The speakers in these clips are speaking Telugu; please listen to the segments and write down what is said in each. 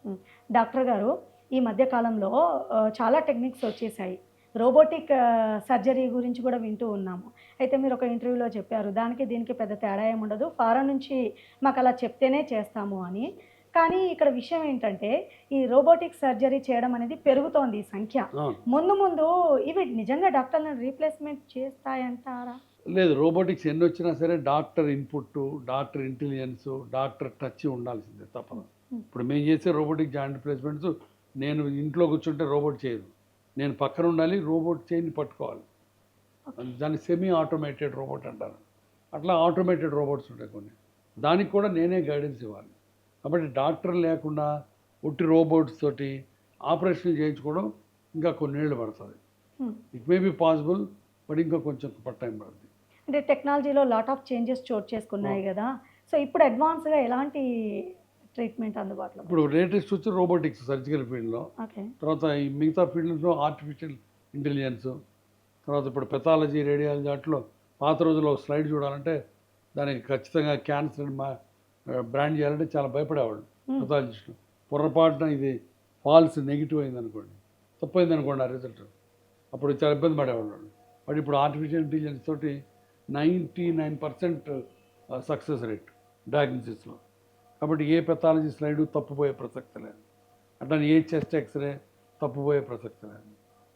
హ్మ్. డాక్టర్ గారు, ఈ మధ్య కాలంలో చాలా టెక్నిక్స్ వచ్చేసాయి. రోబోటిక్ సర్జరీ గురించి కూడా వింటూ ఉన్నాము. అయితే మీరొక ఇంటర్వ్యూలో చెప్పారు, దానికి దీనికి పెద్ద తేడా ఏముండదు. ఫారెన్ నుంచి మాకలా చెప్తేనే చేస్తాము అని. కానీ ఇక్కడ విషయం ఏంటంటే, ఈ రోబోటిక్ సర్జరీ చేయడం అనేది పెరుగుతోంది ఈ సంఖ్య. అవును. ముందు ముందు ఇవి నిజంగా డాక్టర్‌లను రీప్లేస్‌మెంట్ చేస్తాయంటారా? లేదు, రోబోటిక్స్ ఎన్నొచ్చినా సరే doctor input, doctor intelligence, doctor touch ఉండాల్సిందే తప్పదు. హ్మ్. హ్మ్. ఇప్పుడు మేము చేసే రోబోటిక్ జాయింట్ రిప్లేస్‌మెంట్స్ నేను ఇంట్లో కూర్చుంటే రోబోట్ చేయదు. నేను పక్కన ఉండాలి, రోబోట్ చేయిని పట్టుకోవాలి. ఓకే. దాన్ని సెమీ ఆటోమేటెడ్ రోబోట్ అంటారు. అట్లా ఆటోమేటెడ్ రోబోట్స్ ఉంటాయి కొన్ని. దానికి కూడా నేనే గైడెన్స్ ఇవ్వాలి. కాబట్టి డాక్టర్ లేకుండా ఉట్టి రోబోట్స్ తోటి ఆపరేషన్‌లు చేయించుకోవడం ఇంకా కొన్నేళ్ళు పడతది. Hmm. It may be possible, but ఇంకా కొంచెం టైం పడుతుంది. అంటే టెక్నాలజీలో లాట్ ఆఫ్ చేంజెస్ చోటు చేసుకున్నాయి అవును. గదా! సో, ఇప్పుడు అడ్వాన్స్‌గా ఎలాంటి ట్రీట్మెంట్ అందుబాటులోకి ఇప్పుడు లేటెస్ట్ వచ్చి రోబోటిక్స్ సర్జికల్ ఫీల్డ్‌లో. ఓకే. తర్వాత ఈ మిగతా ఫీల్డ్స్‌లో ఆర్టిఫిషియల్ ఇంటెలిజెన్స్. తర్వాత ఇప్పుడు పెథాలజీ, రేడియాలజీ ఆటిలో పాత రోజుల్లో ఒక స్లైడ్ చూడాలంటే దానికి ఖచ్చితంగా క్యాన్సర్ బ్రాండ్ చేయాలంటే చాలా భయపడేవాళ్ళు హ్మ్. పెథాలజిస్టులు. పొరపాటున ఇది ఫాల్స్ నెగిటివ్ అయిందనుకోండి, తప్పయిందనుకోండి ఆ రిజల్ట్, అప్పుడు చాలా ఇబ్బంది పడేవాళ్ళు వాళ్ళు. బట్ ఇప్పుడు ఆర్టిఫిషియల్ ఇంటెలిజెన్స్ తోటి 99% సక్సెస్ రేట్ డయాగ్నోసిస్‌లో. కాబట్టి ఏ పెథాలజీ స్లైడు తప్పుపోయే ప్రసక్తి లేదు. అట్లనే ఏ చెస్ట్ ఎక్స్‌రే తప్పుపోయే ప్రసక్తి లేదు.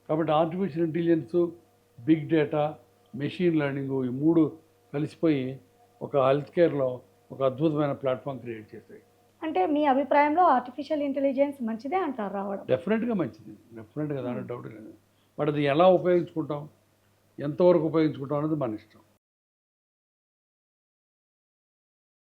కాబట్టి artificial intelligence, big data, machine learning ఈ 3 కలిసిపోయి ఒక హెల్త్ కేర్‌లో ఒక అద్భుతమైన ప్లాట్‌ఫామ్ క్రియేట్ చేశాయి. అంటే మీ అభిప్రాయంలో ఆర్టిఫిషియల్ ఇంటెలిజెన్స్ మంచిదే అంటారు రావడం? డెఫినెట్‌గా మంచిది. డెఫినెట్‌గా హ్మ్. దాంట్లో డౌట్ లేదు. బట్ అది ఎలా ఉపయోగించుకుంటాం? ఎంతవరకు ఉపయోగించుకుంటాం అనేది మన ఇష్టం.